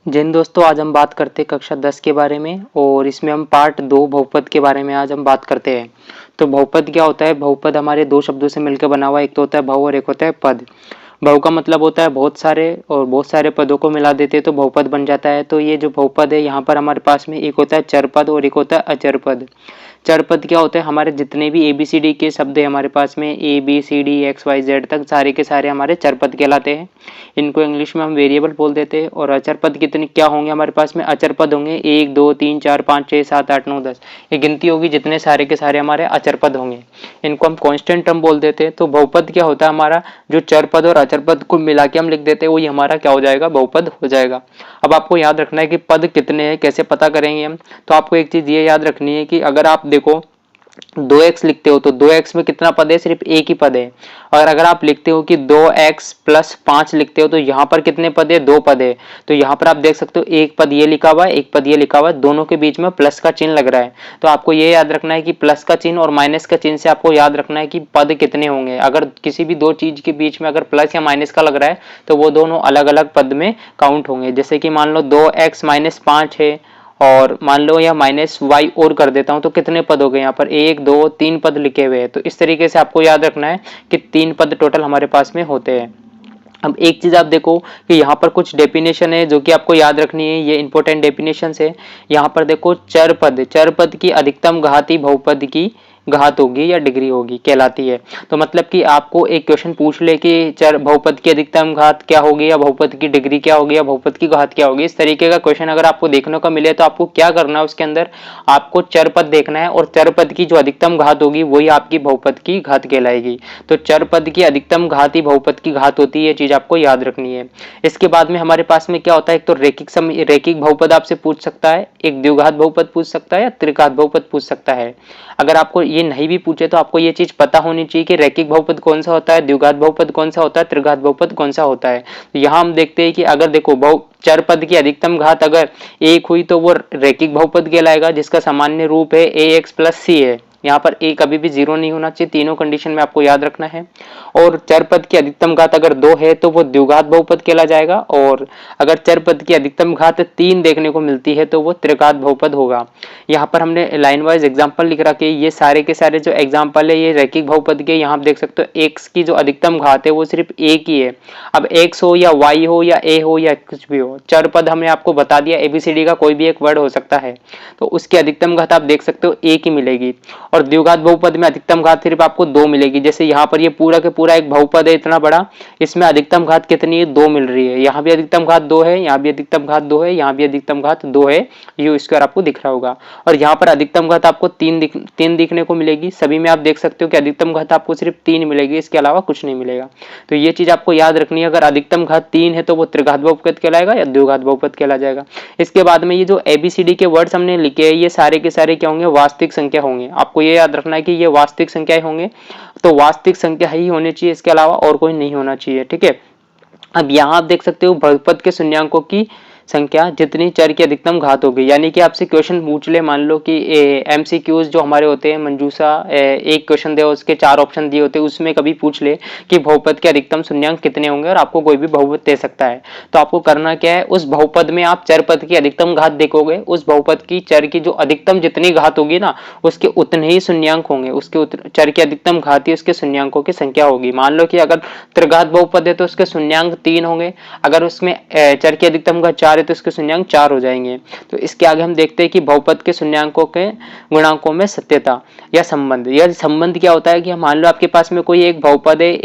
जिन दोस्तों आज हम बात करते हैं कक्षा 10 के बारे में और इसमें हम पार्ट 2 बहुपद के बारे में आज हम बात करते हैं। तो बहुपद क्या होता है? बहुपद हमारे दो शब्दों से मिलकर बना हुआ, एक तो होता है बहु और एक होता है पद। बहु का मतलब होता है बहुत सारे, और बहुत सारे पदों को मिला देते हैं तो बहुपद बन जाता है। तो ये जो बहुपद है यहाँ पर हमारे पास में एक होता है चर पद और एक होता है अचर पद। चर पद क्या होते हैं? हमारे जितने भी ABCD के शब्द है हमारे पास में ABCD XYZ तक सारे के सारे हमारे चर पद कहलाते हैं। इनको इंग्लिश में हम वेरिएबल बोल देते हैं। और अचर पद कितने क्या होंगे हमारे पास में? अचर पद होंगे 1 2 3 4 5 6 7 8 9 10। ये गिनती होगी, जितने सारे के सारे हमारे अचर पद होंगे इनको हम कांस्टेंट टर्म बोल देते हैं। तो बहुपद क्या होता है? हमारा जो चर पद और अचर पद को मिला के हम लिख देते हैं वही हमारा क्या हो जाएगा? बहुपद हो जाएगा। अब आपको याद रखना है कि पद कितने हैं, कैसे पता करेंगे हम? तो आपको एक चीज ये याद रखनी है कि अगर आप देखो 2x लिखते हो तो 2x में कितना पद है? सिर्फ एक ही पद है। और अगर आप लिखते हो कि 2x प्लस 5 लिखते हो तो यहाँ पर कितने पद है? 2 पद है। तो यहाँ पर आप देख सकते हो एक पद ये लिखा हुआ है, एक पद ये लिखा हुआ है, दोनों के बीच में प्लस का चिन्ह लग रहा है। तो आपको ये याद रखना है कि प्लस का चिन्ह और माइनस का चिन्ह से आपको याद रखना है कि पद कितने होंगे। अगर किसी भी दो चीज के बीच में अगर प्लस या माइनस का लग रहा है तो वो दोनों अलग अलग पद में काउंट होंगे। जैसे कि मान लो 2x माइनस 5 है और मान लो या माइनस वाई और कर देता हूं तो कितने पद हो गए? यहाँ पर 1 2 3 पद लिखे हुए हैं। तो इस तरीके से आपको याद रखना है कि 3 पद टोटल हमारे पास में होते हैं। अब एक चीज आप देखो कि यहाँ पर कुछ डेफिनेशन है जो कि आपको याद रखनी है, ये इंपॉर्टेंट डेफिनेशन है। यहाँ पर देखो चर पद की अधिकतम घात ही बहुपद की घात होगी या डिग्री होगी कहलाती है। तो मतलब कि आपको एक क्वेश्चन पूछ ले कि चर बहुपद की अधिकतम घात क्या होगी या बहुपद की डिग्री क्या होगी या बहुपद की घात क्या होगी, इस तरीके का क्वेश्चन अगर आपको देखने को मिले तो आपको क्या करना है? उसके अंदर आपको चर पद देखना है और चर पद की जो अधिकतम घात होगी वही आपकी बहुपद की घात कहलाएगी। तो चर पद की अधिकतम घात ही बहुपद की घात होती है, ये चीज आपको याद रखनी है। इसके बाद में हमारे पास में क्या होता है? एक तो रेखिक बहुपद आपसे पूछ सकता है, एक द्विघात बहुपद पूछ सकता है या त्रिघात बहुपद पूछ सकता है। अगर आपको ये नहीं भी पूछे तो आपको ये चीज पता होनी चाहिए कि रैखिक बहुपद कौन सा होता है, द्विघात बहुपद कौन सा होता है, त्रिघात बहुपद कौन सा होता है। तो यहाँ हम देखते हैं कि अगर देखो चर पद की अधिकतम घात अगर एक हुई तो वो रैखिक बहुपद कहलाएगा, जिसका सामान्य रूप है ax प्लस c है। यहाँ पर a कभी भी जीरो नहीं होना चाहिए, तीनों कंडीशन में आपको याद रखना है। और चर पद की अधिकतम घात अगर 2 है तो वो द्विघात बहुपद कहला जाएगा, और अगर चर पद की अधिकतम घात 3 देखने को मिलती है तो वो त्रिघात बहुपद होगा। यहाँ पर हमने लाइन वाइज एग्जाम्पल लिख रखे, ये सारे के सारे जो एग्जाम्पल है ये रैखिक बहुपद के। यहाँ आप देख सकते हो x की जो अधिकतम घात है वो सिर्फ एक ही है। अब x हो या y हो या a हो या कुछ भी हो, चर पद हमने आपको बता दिया ABCD का कोई भी एक वर्ड हो सकता है, तो उसकी अधिकतम घात आप देख सकते हो एक ही मिलेगी। और द्विघात बहुपद में अधिकतम घात सिर्फ आपको 2 मिलेगी। जैसे यहाँ पर ये पूरा के पूरा एक बहुपद है इतना बड़ा, इसमें अधिकतम घात कितनी है? 2 मिल रही है। यहाँ भी अधिकतम घात 2 है, यहाँ भी अधिकतम घात 2 है, यहाँ भी अधिकतम घात 2 है, यू स्क्वायर आपको दिख रहा होगा। और यहाँ पर अधिकतम घात आपको 3 दिखने को मिलेगी। सभी में आप देख सकते हो कि अधिकतम घात आपको सिर्फ 3 मिलेगी, इसके अलावा कुछ नहीं मिलेगा। तो ये चीज आपको याद रखनी है, अगर अधिकतम घात 3 है तो वो त्रिघात बहुपद कहलाएगा या द्विघात बहुपद कहला जाएगा। इसके बाद में ये जो ABCD के वर्ड्स हमने लिखे हैं ये सारे के सारे क्या होंगे? वास्तविक संख्या होंगे। आपको ये याद रखना है कि ये वास्तविक संख्याएं होंगे, तो वास्तविक संख्या ही होनी चाहिए, इसके अलावा और कोई नहीं होना चाहिए। ठीक है। अब यहाँ आप देख सकते हो बहुपद के शून्यांकों की संख्या जितनी चर की अधिकतम घात होगी। यानी कि आपसे क्वेश्चन पूछ ले, मान लो कि MCQs जो हमारे होते हैं, मंजूसा एक क्वेश्चन दे उसके 4 ऑप्शन दिए होते हैं, उसमें कभी पूछ ले कि बहुपद के अधिकतम शून्यांक कितने होंगे और आपको कोई भी बहुपद दे सकता है। तो आपको करना क्या है? उस बहुपद में आप चर पद की अधिकतम घात देखोगे, उस बहुपद की चर की जो अधिकतम जितनी घात होगी ना उसके उतने ही शून्यांक होंगे, उसके चर की अधिकतम घात ही उसके शून्यांकों की संख्या होगी। मान लो कि अगर त्रिघात बहुपद है तो उसके शून्यांक 3 होंगे, अगर उसमें चर की अधिकतम घात 4 है तो इसके शून्यांक 4 हो जाएंगे। तो इसके आगे हम देखते हैं कि बहुपद के शून्यांकों के गुणांकों में सत्यता या संबंध। यह संबंध क्या होता है कि मान लो आपके पास में कोई एक बहुपद है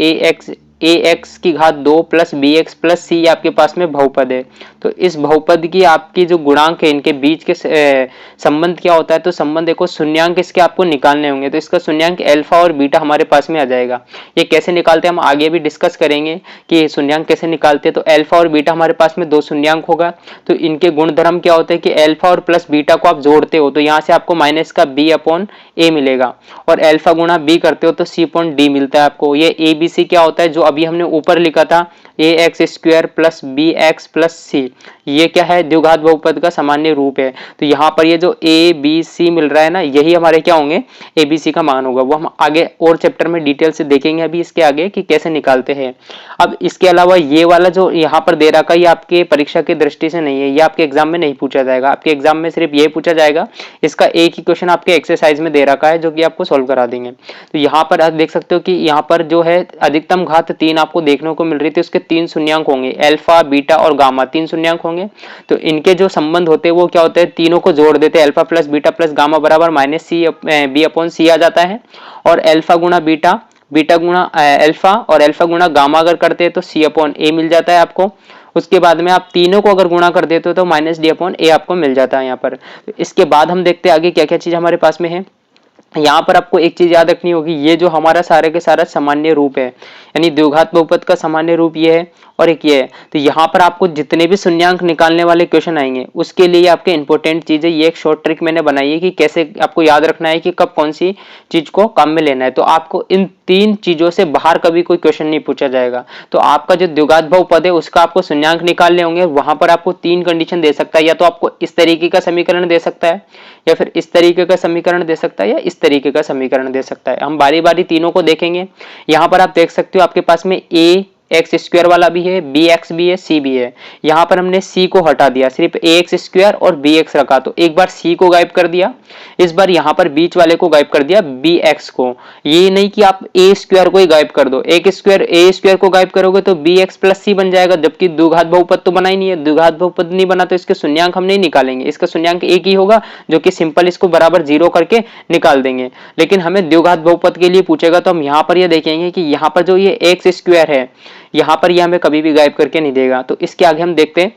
ax की घात 2 प्लस bx प्लस c आपके पास में बहुपद है। तो इस बहुपद की आपकी जो गुणांक है इनके बीच के संबंध क्या होता है? तो संबंध देखो शून्यांक इसके आपको निकालने होंगे, तो इसका शून्यांक अल्फा और बीटा हमारे पास में आ जाएगा। ये कैसे निकालते हैं हम आगे भी डिस्कस करेंगे कि शून्यांक कैसे निकालते हैं। तो अल्फा और बीटा हमारे पास में 2 शून्यांक होगा, तो इनके गुणधर्म क्या होते हैं कि अल्फा और प्लस बीटा को आप जोड़ते हो तो यहाँ से आपको माइनस का b अपॉन a मिलेगा, और अल्फा गुणा b करते हो तो c अपॉन d मिलता है आपको। ये ABC क्या होता है? जो अभी हमने ऊपर लिखा था a x square plus b x plus c, ये क्या है, द्विघात बहुपद का सामान्य रूप है। तो यहाँ पर ये जो ए बी सी मिल रहा है ना, यही हमारे क्या होंगे, ए बी सी का मान होगा। वो हम आगे और चैप्टर में डिटेल से देखेंगे अभी इसके आगे कि कैसे निकालते हैं। अब इसके अलावा ये वाला जो यहाँ पर दे रखा है, ये आपके परीक्षा की दृष्टि से नहीं है, ये आपके एग्जाम में नहीं पूछा जाएगा। आपके एग्जाम में सिर्फ ये पूछा जाएगा, इसका एक ही क्वेश्चन आपके एक्सरसाइज में दे रखा है जो कि आपको सोल्व करा देंगे। तो यहाँ पर आप देख सकते हो कि यहाँ पर जो है अधिकतम घात 3 आपको देखने को मिल रही थी, उसके 3 शून्यांक होंगे, अल्फा बीटा और गामा 3 शून्यांक होंगे। तो इनके जो संबंध होते हैं वो क्या होते हैं, तीनों को जोड़ देते हैं, alpha plus beta plus gamma बराबर माइनस सी बी अपॉन सी आ जाता है। और अल्फा गुणा बीटा, बीटा गुणा अल्फा और अल्फा गुणा गामा अगर करते हैं तो सी अपॉन ए मिल जाता है आपको। उसके बाद में आप तीनों को अगर गुणा कर देते हो तो माइनस डी अपॉन ए आपको मिल जाता है यहाँ पर। इसके बाद हम देखते हैं आगे क्या क्या चीज हमारे पास में है। यहाँ पर आपको एक चीज याद रखनी होगी, ये जो हमारा सारे के सारा सामान्य रूप है, यानी द्विघात बहुपद का सामान्य रूप ये है और एक ये है। तो यहाँ पर आपको जितने भी शून्यांक निकालने वाले क्वेश्चन आएंगे उसके लिए आपके इंपॉर्टेंट चीज है, ये एक शॉर्ट ट्रिक मैंने बनाई है कि कैसे आपको याद रखना है कि कब कौन सी चीज को काम में लेना है। तो आपको इन 3 चीजों से बाहर कभी कोई क्वेश्चन नहीं पूछा जाएगा। तो आपका जो द्विघात बहुपद है उसका आपको शून्यांक निकालने होंगे, वहां पर आपको 3 कंडीशन दे सकता है, या तो आपको इस तरीके का समीकरण दे सकता है, या फिर इस तरीके का समीकरण दे सकता है, या इस तरीके का समीकरण दे सकता है। हम बारी बारी तीनों को देखेंगे। यहाँ पर आप देख सकते हो आपके पास में ए एक्स स्क्वायर वाला भी है, बी एक्स भी है, सी भी है। यहाँ पर हमने सी को हटा दिया, सिर्फ ए एक्स स्क्वायर और बी एक्स रखा। तो एक बार सी को गायब कर दिया, इस बार यहाँ पर बीच वाले को गायब कर दिया, बी एक्स को। ये नहीं कि आप ए स्क्वायर को ही गायब कर दो, एक स्क्वायर ए स्क्वायर को गायब करोगे तो बी एक्स प्लस सी बन जाएगा, जबकि द्विघात बहुपद तो बना ही नहीं है। द्विघात बहुपद नहीं बना तो इसके शून्यांक हम नहीं निकालेंगे, इसका शून्यांक एक ही होगा जो कि सिंपल इसको बराबर 0 करके निकाल देंगे। लेकिन हमें द्विघात बहुपद के लिए पूछेगा तो हम यहाँ पर ये देखेंगे कि यहाँ पर जो ये एक्स स्क्वायर है, यहाँ पर ये हमें कभी भी गायब करके नहीं देगा। तो इसके आगे हम देखते हैं।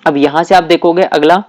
अब यहां से आप देखोगे अगला,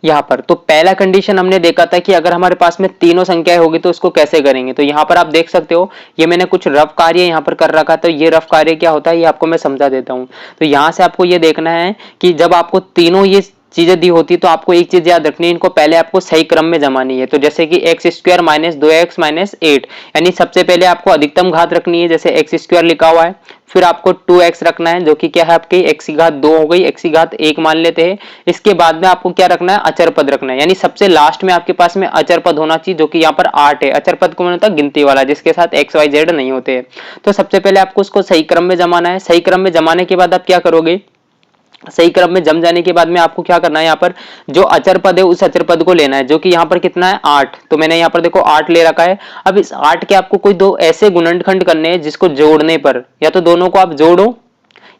यहाँ पर तो पहला कंडीशन हमने देखा था कि अगर हमारे पास में तीनों संख्याएं होगी तो उसको कैसे करेंगे। तो यहाँ पर आप देख सकते हो, ये मैंने कुछ रफ कार्य यहाँ पर कर रखा। तो ये रफ कार्य क्या होता है ये आपको मैं समझा देता हूँ। तो यहाँ से आपको ये देखना है कि जब आपको तीनों ये चीजें दी होती तो आपको एक चीज याद रखनी है, इनको पहले आपको सही क्रम में जमानी है। तो जैसे कि x square minus 2x minus 8, यानी सबसे पहले आपको अधिकतम घात रखनी है, जैसे एक्स स्क्वायर लिखा हुआ है। फिर आपको 2x रखना है जो कि क्या है आपकी x की घात 2 हो गई, x की घात 1 मान लेते हैं। इसके बाद में आपको क्या रखना है, अचर पद रखना है, यानी सबसे लास्ट में आपके पास में अचर पद होना चाहिए जो कि यहाँ पर 8 है। अचर पद को मैंने होता है गिनती वाला, जिसके साथ x y z नहीं होते। तो सबसे पहले आपको उसको सही क्रम में जमाना है। सही क्रम में जमाने के बाद आप क्या करोगे, सही क्रम में जम जाने के बाद में आपको क्या करना है, यहाँ पर जो अचर पद है उस अचर पद को लेना है जो कि यहाँ पर कितना है 8। तो मैंने यहाँ पर देखो 8 ले रखा है। अब इस 8 के आपको कोई दो ऐसे गुणनखंड करने हैं जिसको जोड़ने पर या तो दोनों को आप जोड़ो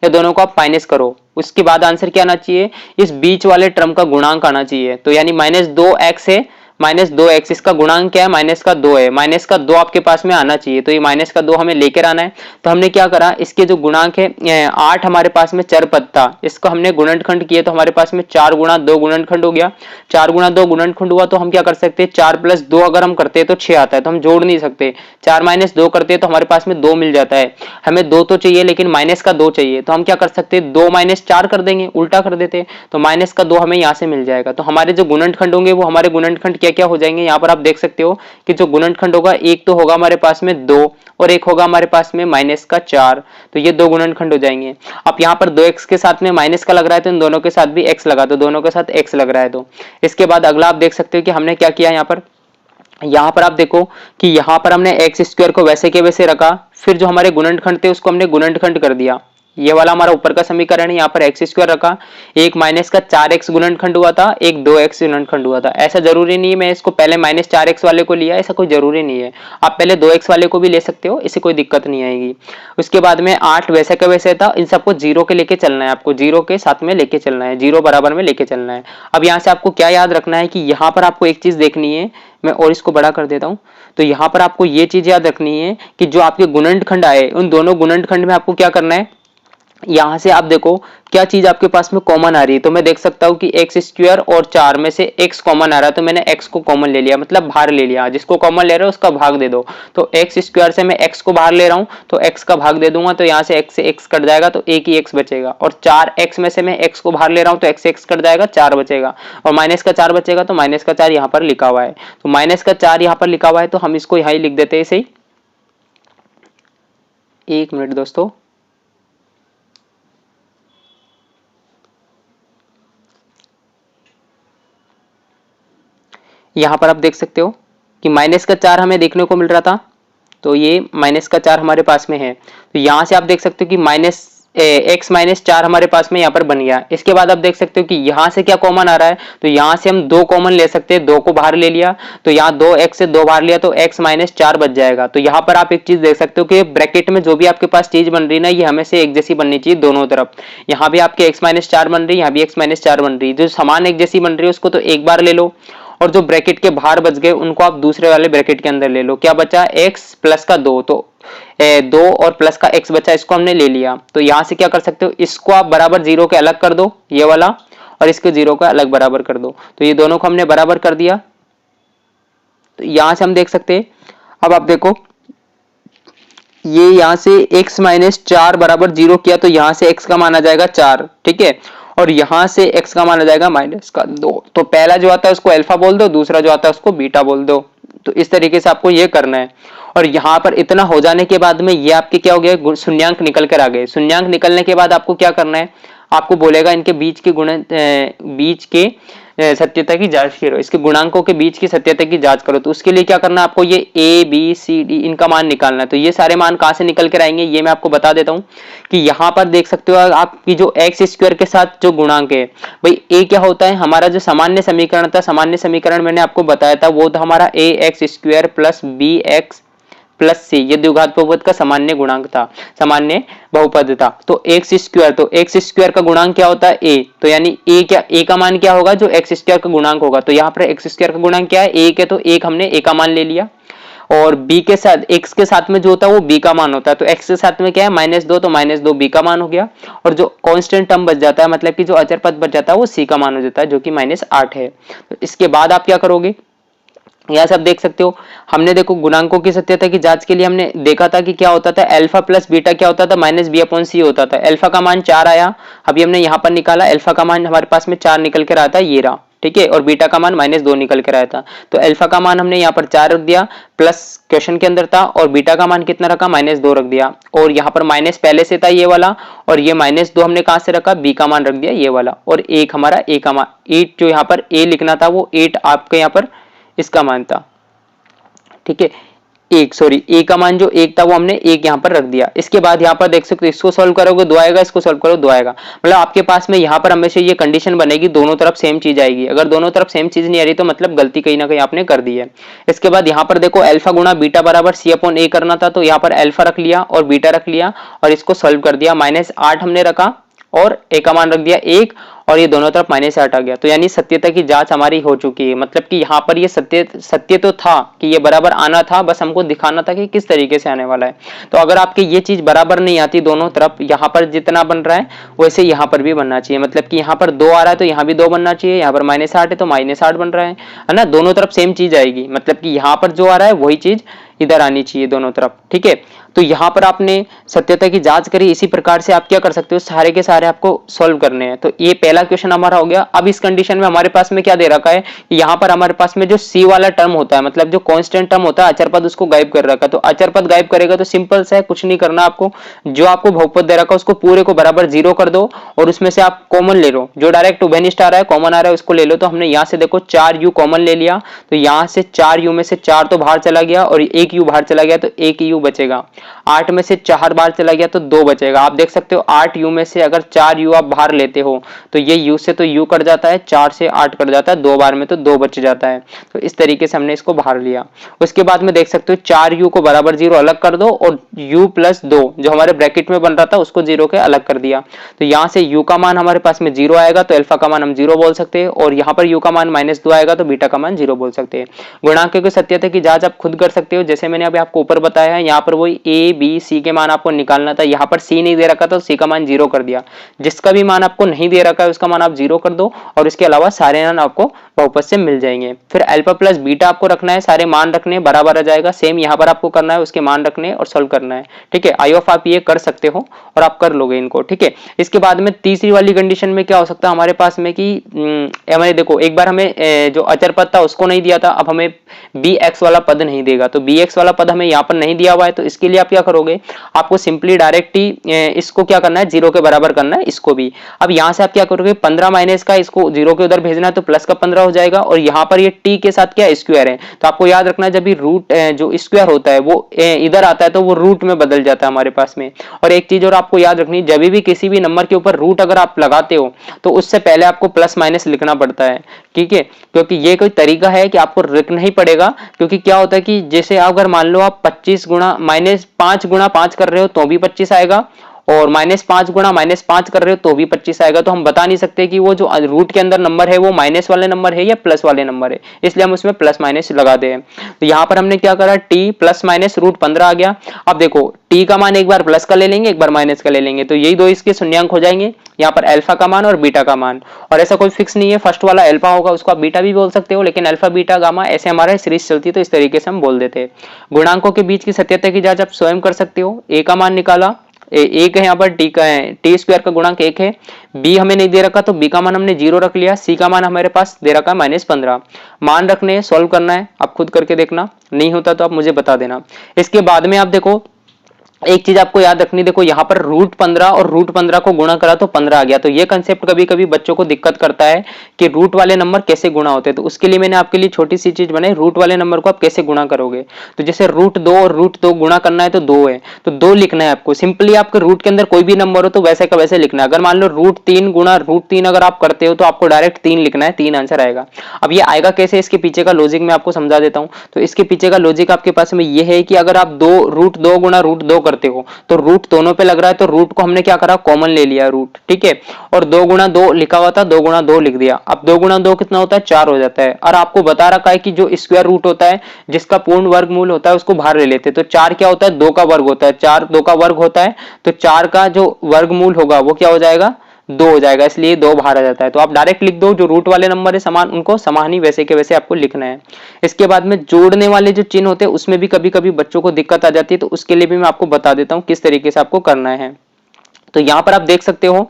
या दोनों को आप माइनस करो। उसके बाद आंसर क्या आना चाहिए, इस बीच वाले टर्म का गुणांक आना चाहिए। तो यानी -2x है, -2x, इसका गुणांक क्या है, माइनस का 2 है। माइनस का 2 आपके पास में आना चाहिए, तो ये माइनस का 2 हमें लेकर आना है। तो हमने क्या करा, इसके जो गुणांक है 8 हमारे पास में चर पद था, इसको हमने गुणनखंड किया तो हमारे पास में 4 गुणा 2 गुणनखंड हो गया। 4 गुणा 2 गुणनखंड हुआ तो हम क्या कर सकते हैं, 4 प्लस 2 अगर हम करते हैं तो 6 आता है, तो हम जोड़ नहीं सकते। 4 माइनस 2 करते हैं तो हमारे पास में 2 मिल जाता है। हमें 2 तो चाहिए लेकिन माइनस का 2 चाहिए, तो हम क्या कर सकते हैं, 2 माइनस 4 कर देंगे, उल्टा कर देते। तो माइनस का 2 हमें यहाँ से मिल जाएगा। तो हमारे जो गुणनखंड होंगे वो हमारे गुणनखंड क्या क्या हो जाएंगे, यहाँ पर आप देख सकते हो कि जो गुणनखंड होगा एक तो होगा हमारे पास में 2 और एक होगा हमारे पास में माइनस का 4। तो ये 2 गुणनखंड हो जाएंगे। अब यहाँ पर 2x के साथ में माइनस का लग रहा है तो इन दोनों के साथ भी x लगा दो, दोनों के साथ x लग रहा है। तो इसके बाद अगला आप देख सकते हो कि हमने क्या किया, यहाँ पर आप देखो कि यहाँ पर हमने एक्स स्क्वायर को वैसे के वैसे रखा, फिर जो हमारे गुणनखंड थे उसको हमने गुणनखंड कर दिया। ये वाला हमारा ऊपर का समीकरण है, यहाँ पर एक्स स्क्वायर रखा, एक माइनस का 4x गुणनखंड हुआ था, एक 2x गुणनखंड हुआ था। ऐसा जरूरी नहीं है मैं इसको पहले -4x वाले को लिया, ऐसा कोई जरूरी नहीं है। आप पहले 2x वाले को भी ले सकते हो, इससे कोई दिक्कत नहीं आएगी। उसके बाद में 8 वैसे का वैसे था, इन सबको 0 के लेके चलना है, आपको 0 के साथ में लेके चलना है, 0 बराबर में लेके चलना है। अब यहाँ से आपको क्या याद रखना है कि यहाँ पर आपको एक चीज देखनी है, मैं और इसको बड़ा कर देता हूँ। तो यहाँ पर आपको ये चीज याद रखनी है कि जो आपके गुणनखंड आए उन दोनों गुणनखंड में आपको क्या करना है, यहाँ से आप देखो क्या चीज आपके पास में कॉमन आ रही है, तो मैं देख सकता हूँ कि एक्स स्क्वायर और 4 में से x कॉमन आ रहा है, तो मैंने x को कॉमन ले लिया, मतलब बाहर ले लिया। जिसको कॉमन ले रहे हो उसका भाग दे दो। तो एक्स स्क्वायर से मैं x को बाहर ले रहा हूँ तो x का भाग दे दूंगा, तो यहाँ से x से x कट जाएगा तो एक ही x बचेगा। और 4x में से मैं x को बाहर ले रहा हूँ तो x से x कट जाएगा, 4 बचेगा। और माइनस का 4 बचेगा, तो माइनस का 4 यहाँ पर लिखा हुआ है। तो माइनस का 4 यहाँ पर लिखा हुआ है, तो हम इसको यहाँ ही लिख देते हैं। सही, एक मिनट दोस्तों। यहाँ पर आप देख सकते हो कि माइनस का 4 हमें देखने को मिल रहा था, तो ये माइनस का 4 हमारे पास में है। तो यहाँ से आप देख सकते हो कि माइनस एक्स माइनस 4 हमारे पास में यहाँ पर बन गया। इसके बाद आप देख सकते हो कि यहाँ से क्या कॉमन आ रहा है, तो यहाँ से हम 2 कॉमन ले सकते हैं, 2 को बाहर ले लिया तो यहाँ 2x से 2 बाहर लिया तो x माइनस 4 बच जाएगा। तो यहाँ पर आप एक चीज देख सकते हो कि ब्रैकेट में जो भी आपके पास चीज बन रही है ना, ये हमें से एक जैसी बननी चाहिए दोनों तरफ। यहाँ भी आपके x माइनस 4 बन रही है, यहाँ भी x माइनस 4 बन रही है। जो समान एक जैसी बन रही है उसको तो एक बार ले लो, और जो ब्रैकेट के बाहर बच गए उनको आप दूसरे वाले ब्रैकेट के अंदर ले लो। क्या बचा, x प्लस का 2, तो 2 और प्लस का x बचा, इसको हमने ले लिया। तो यहां से क्या कर सकते हो, इसको आप बराबर 0 के अलग कर दो, ये वाला, और इसके 0 का अलग बराबर कर दो। तो ये दोनों को हमने बराबर कर दिया। तो यहां से हम देख सकते हैं, अब आप देखो ये यहां से x माइनस 4 बराबर 0 किया तो यहां से x का मान आ जाएगा 4, ठीक है। और यहां से x का मान आ जाएगा माइनस का 2। तो पहला जो आता है उसको अल्फा बोल दो, दूसरा जो आता है उसको बीटा बोल दो। तो इस तरीके से आपको ये करना है। और यहाँ पर इतना हो जाने के बाद में ये आपके क्या हो गया, शून्यांक निकल कर आ गए। शून्यांक निकलने के बाद आपको क्या करना है, आपको बोलेगा इनके बीच के बीच के सत्यता की जांच करो, इसके गुणांकों के बीच की सत्यता की जांच करो। तो उसके लिए क्या करना है, आपको ये a b c d इनका मान निकालना है। तो ये सारे मान कहां से निकल कर आएंगे, ये मैं आपको बता देता हूं कि यहाँ पर देख सकते हो आपकी जो एक्स स्क्वायर के साथ जो गुणांक है, भाई a क्या होता है, हमारा जो सामान्य समीकरण था, सामान्य समीकरण मैंने आपको बताया था, वो था हमारा a x square plus b x plus c, ये द्विघात बहुपद का सामान्य गुणांक था, सामान्य बहुपद था। तो एक्स स्क्वायर, तो एक्स स्क्वायर का गुणांक क्या होता है, ए। तो यानी ए क्या, ए का मान क्या होगा, जो एक्स स्क्वायर का गुणांक होगा। तो यहाँ पर एक्स स्क्वायर का गुणांक क्या है, एक है, तो एक हमने ए का मान ले लिया। और b के साथ, x के साथ में जो होता है वो b का मान होता है। तो x के साथ में क्या है, -2, तो -2 b का मान हो गया। और जो कांस्टेंट टर्म बच जाता है, मतलब कि जो अचर पद बच जाता है, वो c का मान हो जाता है, जो कि -8 है। तो इसके बाद आप क्या करोगे, यह सब देख सकते हो। हमने देखो गुणांकों की सत्यता की जांच के लिए हमने देखा था कि क्या होता था, अल्फा प्लस बीटा क्या होता था, -b/c होता था। अल्फा का मान 4 आया, अभी हमने यहाँ पर निकाला, अल्फा का मान हमारे पास में 4 निकल कर आता है, ये रहा, ठीक है। और बीटा का मान -2 निकल कर आया था। तो अल्फा का मान हमने यहाँ पर 4 रख दिया, प्लस क्वेश्चन के अंदर था, और बीटा का मान कितना रखा, -2 रख दिया। और यहाँ पर माइनस पहले से था ये वाला, और ये -2 हमने कहां से रखा, बी का मान रख दिया ये वाला। और एक हमारा ए का मान, 8 जो यहाँ पर ए लिखना था, वो 8 आपके यहाँ पर इसका मान था, ठीक है। एक, सॉरी, ए का मान जो एक था वो हमने एक यहाँ पर रख दिया। इसके बाद यहाँ पर देख सकते हो, इसको सॉल्व करोगे 2 आएगा, इसको सॉल्व करो 2 आएगा। मतलब आपके पास में यहाँ पर हमेशा ये कंडीशन बनेगी, दोनों तरफ सेम चीज आएगी। अगर दोनों तरफ सेम चीज नहीं आ रही तो मतलब गलती कहीं ना कहीं आपने कर दी है। इसके बाद यहाँ पर देखो, अल्फा गुणा बीटा बराबर c/a करना था, तो यहाँ पर अल्फा रख लिया और बीटा रख लिया और इसको सॉल्व कर दिया। -8 हमने रखा और ए का मान रख दिया 1, और ये दोनों तरफ -8 आ गया। तो यानी सत्यता की जांच हमारी हो चुकी है। मतलब कि यहाँ पर ये सत्य तो था कि ये बराबर आना था, बस हमको दिखाना था कि किस तरीके से आने वाला है। तो अगर आपके ये चीज बराबर नहीं आती दोनों तरफ, यहाँ पर जितना बन रहा है वैसे यहाँ पर भी बनना चाहिए। मतलब कि यहाँ पर 2 आ रहा है तो यहाँ भी 2 बनना चाहिए, यहाँ पर -8 है तो -8 बन रहा है ना, दोनों तरफ सेम चीज आएगी। मतलब कि यहाँ पर जो आ रहा है वही चीज इधर आनी चाहिए दोनों तरफ, ठीक है। तो यहाँ पर आपने सत्यता की जांच करी। इसी प्रकार से आप क्या कर सकते हो, सारे के सारे आपको सॉल्व करने हैं। तो ये पहला क्वेश्चन हमारा हो गया। अब इस कंडीशन में हमारे पास में क्या दे रखा है, यहाँ पर हमारे पास में जो सी वाला टर्म होता है, मतलब जो कांस्टेंट टर्म होता है, अचर पद, उसको गायब कर रखा है। तो अचर पद गायब करेगा तो सिंपल सा है, कुछ नहीं करना आपको। जो आपको बहुपद दे रखा है उसको पूरे को बराबर 0 कर दो, और उसमें से आप कॉमन ले लो, जो डायरेक्ट उभयनिष्ठ आ रहा है, कॉमन आ रहा है, उसको ले लो। तो हमने यहाँ से देखो 4u कॉमन ले लिया, तो यहाँ से 4u में से 4 तो बाहर चला गया और 1u बाहर चला गया, तो 1u बचेगा। 8 में से 4 बाहर चला गया तो 2 बचेगा। आप देख सकते हो 8u में से अगर 4u आप बाहर लेते हो तो ये u से तो u कट जाता है, 4 से 8 कट जाता है, 2 बार में तो 2 बच जाता है। तो इस तरीके से हमने इसको बाहर लिया। उसके बाद में देख सकते हो 4u को बराबर 0 अलग कर दो और u प्लस 2 जो हमारे ब्रैकेट में बन रहा था उसको 0 के अलग कर दिया। तो यहाँ से u का मान हमारे पास में 0 आएगा तो अल्फा का मान हम 0 बोल सकते हैं, और यहाँ पर u का मान -2 आएगा तो बीटा का मान 0 बोल सकते हैं। गुणांक की सत्यता की जांच आप खुद कर सकते हो, जैसे मैंने अभी आपको ऊपर बताया है। यहाँ पर वही a b c के मान आपको निकालना था, यहाँ पर c नहीं दे रखा था, c का मान 0 कर दिया। जिसका भी मान आपको नहीं दे रखा है उसका मान आप 0 कर दो, और इसके अलावा सारे मान आपको बहुपद से मिल जाएंगे। फिर अल्फा प्लस बीटा आपको रखना है, सारे मान रखने बराबर आ जाएगा। सेम यहाँ पर आपको करना है, उसके मान रखने और सॉल्व करना है। ठीक है, आई ऑफ आप ये कर सकते हो और आप कर लोगे इनको। ठीक है, इसके बाद में तीसरी वाली कंडीशन में क्या हो सकता है हमारे पास में कि हमें देखो एक बार हमें जो अचर पद था उसको नहीं दिया था, अब हमें bx वाला पद नहीं देगा। तो bx वाला पद हमें यहाँ पर नहीं दिया हुआ है, तो इसके लिए आप क्या करोगे, आपको सिंपली डायरेक्ट ही इसको क्या करना है, 0 के बराबर करना है इसको भी। अब यहाँ से आप क्या करोगे, 15 माइनस का इसको 0 के उधर भेजना है तो प्लस का 15 हो जाएगा, और यहाँ पर ये t के साथ क्या स्क्वायर है। तो आपको याद रखना है जब भी रूट जो स्क्वायर होता है वो इधर आता है तो वो रूट में बदल जाता है हमारे पास में। और एक चीज और आपको याद रखनी, जब भी किसी भी नंबर के ऊपर रूट अगर आप लगाते हो तो उससे पहले आपको प्लस माइनस लिखना पड़ता है। ठीक है, क्योंकि ये कोई तरीका है कि आपको लिखना ही पड़ेगा, क्योंकि क्या होता है कि जैसे अगर मान लो आप 25 गुणा -5 गुणा 5 कर रहे हो तो भी 25 आएगा, और -5 गुणा -5 कर रहे हो तो भी 25 आएगा। तो हम बता नहीं सकते कि वो जो रूट के अंदर नंबर है वो माइनस वाले नंबर है या प्लस वाले नंबर है, इसलिए हम उसमें प्लस माइनस लगा दे। तो यहाँ पर हमने क्या करा, t प्लस माइनस √15 आ गया। अब देखो t का मान एक बार प्लस का ले लेंगे, एक बार माइनस का ले लेंगे, तो यही दो इसके शून्यांक हो जाएंगे, यहाँ पर अल्फा का मान और बीटा का मान। और ऐसा कोई फिक्स नहीं है, फर्स्ट वाला अल्फा होगा उसको आप बीटा भी बोल सकते हो, लेकिन अल्फा बीटा गामा ऐसे हमारे सीरीज चलती है तो इस तरीके से हम बोल देते हैं। गुणांकों के बीच की सत्यता की जांच आप स्वयं कर सकते हो। a का मान निकाला, एक है यहाँ पर, टी का है, टी स्क्वायर का गुणांक 1 है। बी हमें नहीं दे रखा तो बी का मान हमने 0 रख लिया। सी का मान हमारे पास दे रखा है -15। मान रखने हैं, सॉल्व करना है, आप खुद करके देखना, नहीं होता तो आप मुझे बता देना। इसके बाद में आप देखो एक चीज आपको याद रखनी, देखो यहाँ पर √15 और √15 को गुणा करा तो 15 आ गया। तो ये कंसेप्ट कभी कभी बच्चों को दिक्कत करता है कि रूट वाले नंबर कैसे गुणा होते हैं, तो उसके लिए मैंने आपके लिए छोटी सी चीज बनाई, रूट वाले नंबर को आप कैसे गुणा करोगे। तो जैसे √2 और √2 गुणा करना है तो 2 है, तो 2 लिखना है आपको। सिंपली आपके रूट के अंदर कोई भी नंबर हो तो वैसे का वैसे लिखना है। अगर मान लो √3 गुणा √3 अगर आप करते हो तो आपको डायरेक्ट 3 लिखना है, 3 आंसर आएगा। अब ये आएगा कैसे, इसके पीछे का लॉजिक मैं आपको समझा देता हूँ। तो इसके पीछे का लॉजिक आपके पास में ये है कि अगर आप √2 गुणा √2 करते हो तो रूट दोनों पे लग रहा है, तो रूट को हमने क्या करा, कॉमन ले लिया रूट। ठीक है, और 2 गुणा 2 लिखा हुआ था, 2 गुणा 2 लिख दिया। अब 2 गुणा 2 कितना होता है, 4 हो जाता है। और आपको बता रखा है कि जो स्क्वायर रूट होता है जिसका पूर्ण वर्गमूल होता है उसको बाहर ले लेते हैं। तो 4 क्या होता है, 2 का वर्ग होता है, 4 2 का वर्ग होता है, तो 4 का जो वर्गमूल होगा वो क्या हो जाएगा, 2 हो जाएगा, इसलिए 2 बाहर आ जाता है। तो आप डायरेक्ट लिख दो, जो रूट वाले नंबर है समान उनको समान ही वैसे के वैसे आपको लिखना है। इसके बाद में जोड़ने वाले जो चिन्ह होते हैं उसमें भी कभी कभी बच्चों को दिक्कत आ जाती है, तो उसके लिए भी मैं आपको बता देता हूँ किस तरीके से आपको करना है। तो यहाँ पर आप देख सकते हो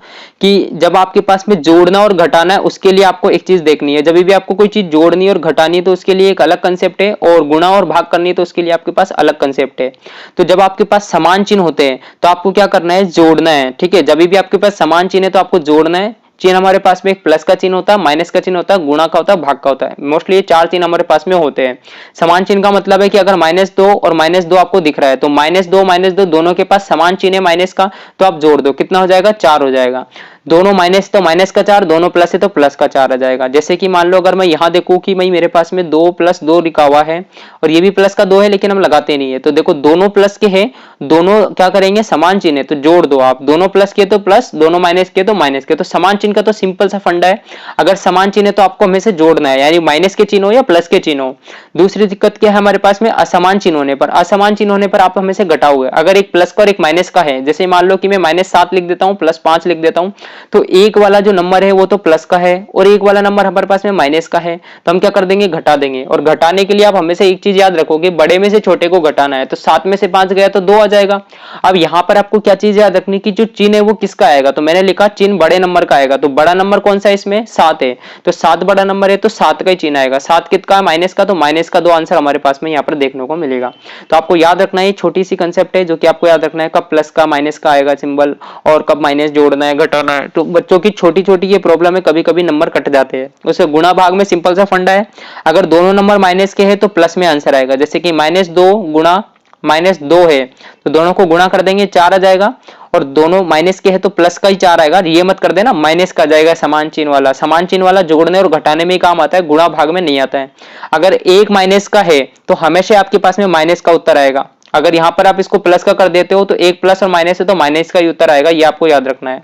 कि जब आपके पास में जोड़ना और घटाना है उसके लिए आपको एक चीज देखनी है। जब भी आपको कोई चीज जोड़नी और घटानी है तो उसके लिए एक अलग कंसेप्ट है, और गुणा और भाग करनी है तो उसके लिए आपके पास अलग कंसेप्ट है। तो जब आपके पास समान चिन्ह होते हैं तो आपको क्या करना है, जोड़ना है। ठीक है, जब भी आपके पास समान चिन्ह है तो आपको जोड़ना है। चिन्ह हमारे पास में एक प्लस का चिन्ह होता है, माइनस का चिन्ह होता है, गुणा का होता है, भाग का होता है। मोस्टली ये 4 चिन्ह हमारे पास में होते हैं। समान चिन्ह का मतलब है कि अगर -2 और -2 आपको दिख रहा है तो -2 दोनों के पास समान चिन्ह है माइनस का, तो आप जोड़ दो, कितना हो जाएगा, 4 हो जाएगा। दोनों माइनस तो माइनस का 4, दोनों प्लस है तो प्लस का 4 आ जाएगा। जैसे कि मान लो अगर मैं यहाँ देखूं कि भाई मेरे पास में 2 + 2 लिखा हुआ है और ये भी प्लस का 2 है, लेकिन हम लगाते नहीं है। तो देखो दोनों प्लस के हैं, दोनों क्या करेंगे, समान चिन्ह है तो जोड़ दो आप। दोनों प्लस के तो प्लस, दोनों माइनस के तो माइनस के। तो समान चिन्ह का तो सिंपल सा फंडा है, अगर समान चिन्ह है तो आपको हमेशा जोड़ना है, यानी माइनस के चिन्ह हो या प्लस के चिन्ह हो। दूसरी दिक्कत क्या है हमारे पास में, असमान चिन्ह होने पर। असमान चिन्ह होने पर आप हमेशा घटाओगे। अगर एक प्लस का और एक माइनस का है, जैसे मान लो कि मैं -7 लिख देता हूँ, +5 लिख देता हूँ, तो एक वाला जो नंबर है वो तो प्लस का है और एक वाला नंबर हमारे पास में माइनस का है, तो हम क्या कर देंगे, घटा देंगे। और घटाने के लिए आप हमेशा एक चीज याद रखोगे, बड़े में से छोटे को घटाना है। तो 7 में से 5 गया तो 2 आ जाएगा। अब यहाँ पर आपको क्या चीज याद रखनी की जो चिन्ह है वो किसका आएगा, तो मैंने लिखा चिन्ह बड़े नंबर का आएगा। तो बड़ा नंबर कौन सा है इसमें, 7 है, तो 7 बड़ा नंबर है तो 7 का ही चिन्ह आएगा। 7 कितना है, माइनस का, तो माइनस का 2 आंसर हमारे पास में यहाँ पर देखने को मिलेगा। तो आपको याद रखना है, छोटी सी कंसेप्ट है जो कि आपको याद रखना है, कब प्लस का माइनस का आएगा सिंबल और कब माइनस जोड़ना है घटाना है। तो बच्चों की छोटी छोटी ये प्रॉब्लम है, कभी कभी नंबर कट जाते हैं। उसे गुणा भाग में सिंपल सा फंडा है, अगर दोनों नंबर माइनस के हैं तो प्लस में आंसर आएगा। जैसे कि -2 गुणा -2 है तो दोनों को गुणा कर देंगे, 4 आ जाएगा। और दोनों माइनस के है तो प्लस का ही 4 आएगा। ये मत कर देना माइनस का जाएगा समान चिन्ह वाला। समान चिन्ह वाला जोड़ने और घटाने में ही काम आता है, गुणा भाग में नहीं आता है। अगर एक माइनस का है तो हमेशा आपके पास में माइनस का उत्तर आएगा। अगर यहाँ पर आप इसको प्लस का कर देते हो तो एक प्लस और माइनस है तो माइनस का ही उत्तर आएगा, ये आपको याद रखना है।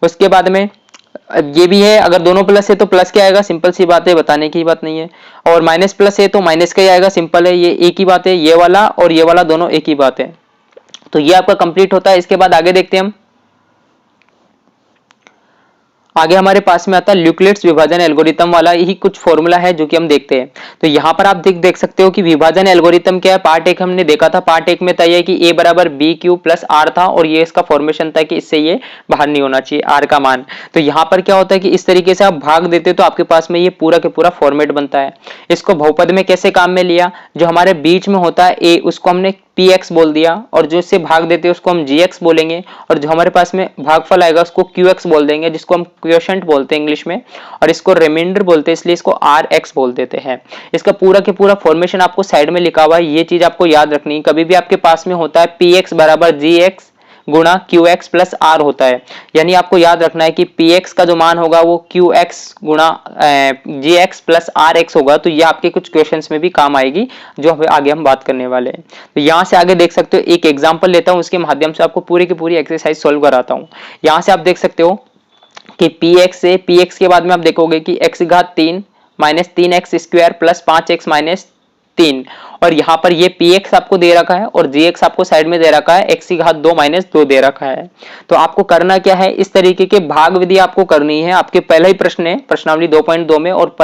उसके बाद में ये भी है, अगर दोनों प्लस है तो प्लस क्या आएगा, सिंपल सी बात है, बताने की बात नहीं है। और माइनस प्लस है तो माइनस का ही आएगा, सिंपल है, ये एक ही बात है। ये वाला और ये वाला दोनों एक ही बात है। तो ये आपका कंप्लीट होता है। इसके बाद आगे देखते हैं हम। आगे हमारे पास में आता है ल्यूक्लिड्स विभाजन एल्गोरिथम वाला ही कुछ फॉर्मूला है जो कि हम देखते हैं। तो यहाँ पर आप देख सकते हो कि विभाजन एल्गोरिथम क्या है। पार्ट एक हमने देखा था, पार्ट एक में था ये कि a बराबर बी क्यू प्लस आर था और ये इसका फॉर्मेशन था कि इससे ये बाहर नहीं होना चाहिए आर का मान। तो यहाँ पर क्या होता है कि इस तरीके से आप भाग देते तो आपके पास में ये पूरा के पूरा फॉर्मेट बनता है। इसको बहुपद में कैसे काम में लिया, जो हमारे बीच में होता है a उसको हमने px बोल दिया और जो इससे भाग देते हैं उसको हम gx बोलेंगे और जो हमारे पास में भागफल आएगा उसको qx बोल देंगे, जिसको हम क्वोशंट बोलते हैं इंग्लिश में, और इसको रिमाइंडर बोलते हैं इसलिए इसको rx बोल देते हैं। इसका पूरा के पूरा फॉर्मेशन आपको साइड में लिखा हुआ है, ये चीज आपको याद रखनी है। कभी भी आपके पास में होता है px बराबर gx गुणा qx प्लस r होता है, यानी आपको याद रखना है कि px का जो मान होगा वो qx गुणा gx प्लस rx होगा। तो ये आपके कुछ क्वेश्चंस में भी काम आएगी जो आगे हम बात करने वाले हैं। तो यहाँ से आगे देख सकते हो, एक एग्जांपल लेता हूँ, उसके माध्यम से आपको पूरी की पूरी एक्सरसाइज सोल्व कराता हूँ। यहाँ से आप देख सकते हो कि px से px के बाद में आप देखोगे कि x घात 3 minus 3x square plus 5x minus 3, और यहाँ पर ये px आपको दे रखा है और gx आपको साइड में दे रखा है, x की घात 2 माइनस 2 दे रखा है। तो आपको करना क्या है, इस तरीके के भाग विधि आपको करनी है। आपके पहला ही प्रश्न है प्रश्नावली 2.2 में, और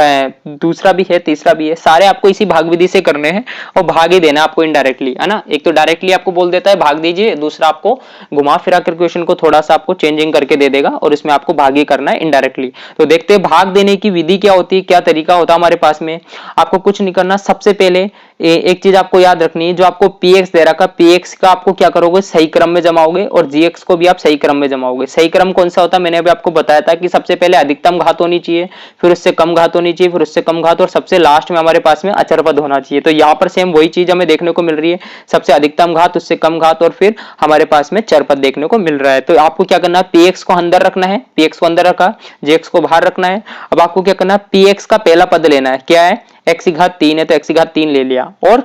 दूसरा भी है, तीसरा भी है, सारे आपको इसी भाग विधि से करने हैं और भाग ही देना आपको इनडायरेक्टली, है ना। एक तो डायरेक्टली आपको बोल देता है भाग दीजिए, दूसरा आपको घुमा फिरा कर क्वेश्चन को थोड़ा सा आपको चेंजिंग करके दे देगा और इसमें आपको भाग ही करना है इनडायरेक्टली। तो देखते हैं भाग देने की विधि क्या होती है, क्या तरीका होता है हमारे पास में। आपको कुछ नहीं करना, सबसे पहले एक चीज आपको याद रखनी है, जो आपको px दे रखा, px का आपको क्या करोगे, सही क्रम में जमाओगे और gx को भी आप सही क्रम में जमाओगे। सही क्रम कौन सा होता है, मैंने अभी आपको बताया था कि सबसे पहले अधिकतम घात होनी चाहिए, फिर उससे कम घात होनी चाहिए, फिर उससे कम घात, और सबसे लास्ट में हमारे पास में अचर पद होना चाहिए। तो यहाँ पर सेम वही चीज हमें देखने को मिल रही है, सबसे अधिकतम घात, उससे कम घात, और फिर हमारे पास में चर पद देखने को मिल रहा है। तो आपको क्या करना है, px को अंदर रखना है, px को अंदर रखा, gx को बाहर रखना है। अब आपको क्या करना है, px का पहला पद लेना है, क्या है, x की घात 3 है तो x की घात 3 ले लिया, और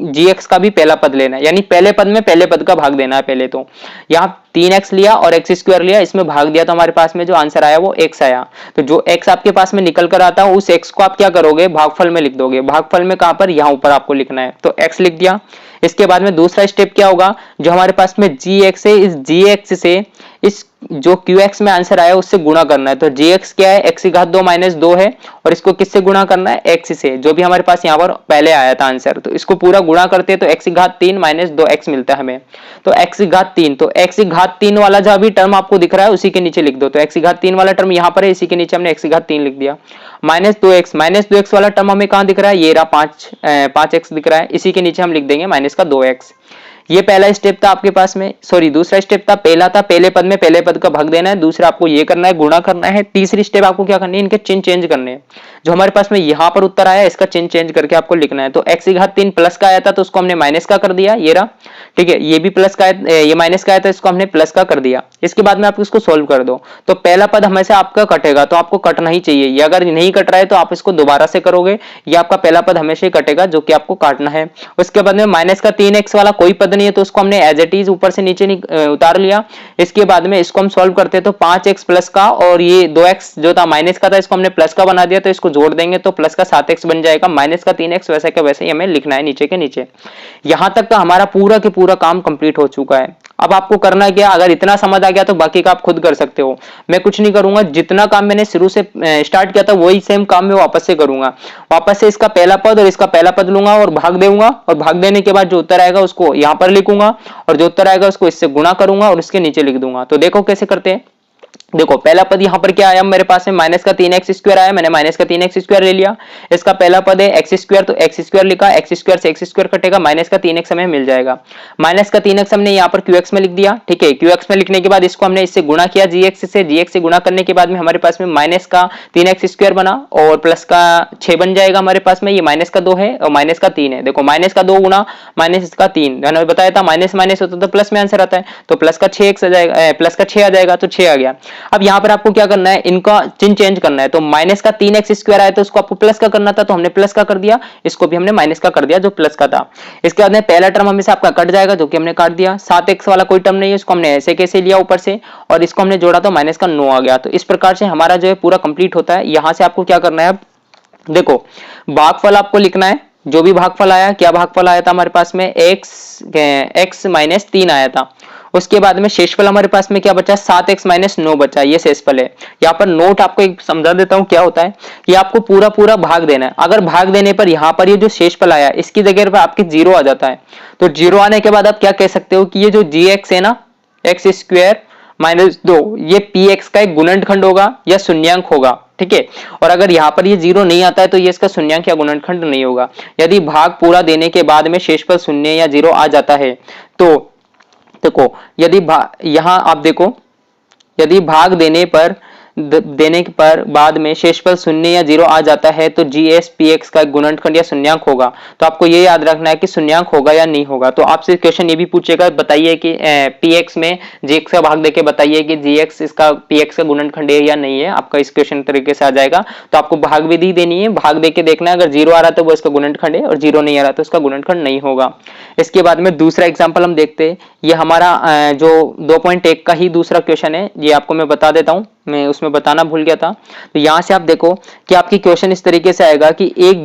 gx का भी पहला पद लेना है, यानी पहले पद में पहले पद का भाग देना है। पहले तो यहाँ 3x लिया और x स्क्वायर लिया, इसमें भाग दिया तो हमारे पास में जो आंसर आया वो x आया। तो जो x आपके पास में निकल कर आता है उस x को आप क्या करोगे, भागफल में लिख दोगे। भागफल में कहां पर, यहाँ ऊपर आपको लिखना है, तो x लिख दिया। इसके बाद में दूसरा स्टेप क्या होगा, जो हमारे पास में gx है, इस gx से इस जो qx में आंसर आया उससे गुणा करना है। तो gx क्या है, x की घात 2 माइनस 2 है, और इसको किससे गुणा करना है, x से, जो भी हमारे पास यहाँ पर पहले आया था आंसर। तो इसको पूरा गुणा करते हैं तो x की घात 3 माइनस 2x मिलता है हमें। तो x की घात 3, तो x की घात 3 वाला जो अभी टर्म आपको दिख रहा है उसी के नीचे लिख दो। तो x की घात 3 वाला टर्म यहाँ पर है, इसी के नीचे हमने x की घात 3 लिख दिया। माइनस 2x वाला टर्म हमें कहाँ दिख रहा है, ये रहा 5x दिख रहा है, इसी के नीचे हम लिख देंगे माइनस का 2x। ये पहला स्टेप था आपके पास में, सॉरी दूसरा स्टेप था। पहला था पहले पद में पहले पद का भाग देना है, दूसरा आपको ये करना है गुणा करना है। तीसरी स्टेप आपको क्या करनी है, इनके चिन्ह चेंज करने हैं। जो हमारे पास में यहाँ पर उत्तर आया इसका चिन्ह चेंज करके आपको लिखना है। तो x की घात 3 प्लस का आया था तो उसको हमने माइनस का कर दिया, ये रहा, ठीक है। ये भी प्लस का, ये माइनस का आया था, इसको हमने प्लस का कर दिया। इसके बाद में आप इसको सोल्व कर दो तो पहला पद हमेशा आपका कटेगा, तो आपको कटना ही चाहिए। ये अगर नहीं कट रहा है तो आप इसको दोबारा से करोगे, ये आपका पहला पद हमेशा ही कटेगा जो कि आपको काटना है। उसके बाद में माइनस का 3x वाला कोई पद नहीं है तो उसको हमने एज इट इज ऊपर से नीचे उतार लिया। इसके बाद में इसको हम सॉल्व करते हैं तो 5x प्लस का और ये 2x जो था माइनस का था इसको हमने प्लस का बना दिया, तो इसको जोड़ देंगे तो प्लस का 7x बन जाएगा। माइनस का 3x वैसे का वैसे ही हमें लिखना है नीचे के नीचे। यहां तक तो हमारा पूरा के पूरा काम कंप्लीट हो चुका है। अब आपको करना क्या, अगर इतना समझ आ गया तो बाकी का आप खुद कर सकते हो, मैं कुछ नहीं करूंगा। जितना काम मैंने शुरू से स्टार्ट किया था वही सेम काम मैं वापस से करूंगा। वापस से इसका पहला पद और इसका पहला पद लूंगा और भाग दूंगा, और भाग देने के बाद जो उत्तर आएगा उसको यहाँ पर लिखूंगा, और जो उत्तर आएगा उसको इससे गुणा करूंगा और इसके नीचे लिख दूंगा। तो देखो कैसे करते हैं। देखो पहला पद यहाँ पर क्या आया मेरे पास में माइनस का 3x² आया, मैंने माइनस का 3x² ले लिया। इसका पहला पद है x², तो x² लिखा, x² से x² कटेगा, माइनस का 3x हमें मिल जाएगा। माइनस का 3x हमने यहाँ पर qx में लिख दिया, ठीक है। qx में लिखने के बाद इसको हमने इससे गुणा किया gx से, gx से गुणा करने के बाद में हमारे पास में माइनस का 3x² बना और प्लस का 6 बन जाएगा हमारे पास में। ये माइनस का 2 है और माइनस का 3 है। देखो माइनस का 2 गुणा माइनस का 3, मैंने बताया था माइनस माइनस होता तो प्लस में आंसर आता है, तो प्लस का 6x आ जाएगा, प्लस का 6 आ जाएगा, तो 6 आ गया। अब यहाँ पर आपको क्या करना है, इनका चिन्ह चेंज करना है। तो माइनस का 3x² आया तो उसको आपको प्लस का करना था, तो हमने प्लस का कर दिया, इसको भी हमने माइनस का कर दिया जो प्लस का था। इसके बाद में पहला टर्म हमेशा आपका कट जाएगा जो कि हमने काट दिया। 7x वाला कोई टर्म नहीं है, इसको हमने ऐसे कैसे लिया ऊपर से और इसको हमने जोड़ा तो माइनस का 9 आ गया। तो इस प्रकार से हमारा जो है पूरा कंप्लीट होता है। यहां से आपको क्या करना है, अब देखो भागफल आपको लिखना है। जो भी भागफल आया, क्या भागफल आया था हमारे पास में, x माइनस 3 आया था। उसके बाद में शेषफल हमारे पास में क्या बचा, 7x माइनस 9 बचा, ये शेषफल है। यहाँ पर नोट आपको एक समझा देता हूँ क्या होता है कि आपको पूरा पूरा भाग देना है। अगर भाग देने पर यहाँ पर ये जो शेषफल आया इसकी जगह पर आपके 0 आ जाता है, तो 0 आने के बाद आप क्या कह सकते हो कि ये जो gx है ना, x² माइनस 2, ये px का एक गुणनखंड होगा या शून्यांक होगा, ठीक है। और अगर यहाँ पर ये 0 नहीं आता है तो ये इसका शून्यांक या गुणनखंड नहीं होगा। यदि भाग पूरा देने के बाद में शेषफल 0 या 0 आ जाता है तो देखो, यदि यहाँ आप देखो, यदि भाग देने पर बाद में शेषफल 0 या 0 आ जाता है तो जीएस पीएक्स का गुणनखंड या शून्यांक होगा। तो आपको ये याद रखना है कि शून्यांक होगा या नहीं होगा। तो आपसे क्वेश्चन ये भी पूछेगा, बताइए कि पीएक्स में जीएक्स का भाग देके बताइए कि जीएक्स इसका पीएक्स का गुणनखंड है या नहीं है। आपका इस क्वेश्चन तरीके से आ जाएगा। तो आपको भाग विधि देनी है, भाग देके देखना है, अगर 0 आ रहा तो वो इसका गुणनखंड है और 0 नहीं आ रहा तो उसका गुणनखंड नहीं होगा। इसके बाद में दूसरा एग्जाम्पल हम देखते हैं। ये हमारा जो 2.1 का ही दूसरा क्वेश्चन है, ये आपको मैं बता देता हूं, मैं उसमें बताना भूल गया था। तो यहां से आप देखो कि आपकी क्वेश्चन इस तरीके से आएगा कि एक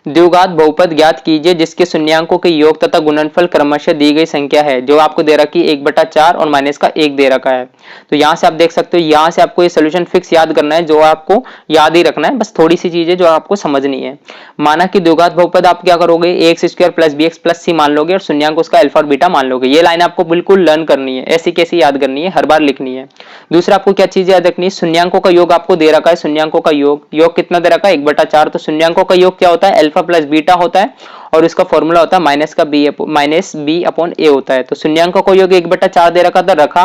द्विघात बहुपद ज्ञात कीजिए जिसके शून्यांकों के योग तथा गुणनफल क्रमशः दी गई संख्या है। जो आपको दे रखी 1/4 और माइनस का 1 दे रखा है। तो यहां से आप देख सकते हो, यहां से आपको ये सोल्यूशन फिक्स याद करना है, जो आपको याद ही रखना है, बस थोड़ी सी चीजें जो आपको समझनी है। माना कि द्विघात बहुपद आप क्या करोगे, ax² plus bx plus c मान लोगे और शून्यांक उसका अल्फा और बीटा मान लोगे। ये लाइन आपको बिल्कुल लर्न करनी है, ऐसी कैसी याद करनी है, हर बार लिखनी है। दूसरा आपको क्या चीज याद रखनी है, शून्यांकों का योग आपको दे रखा है, शून्यांकों का योग कितना दे रखा है, 1/4। तो शून्यांकों का योग क्या होता है, अल्फा प्लस बीटा होता है और इसका फॉर्मूला होता है माइनस बी अपॉन ए होता है। तो शून्यांकों का योग 1/4 दे रखा था, रखा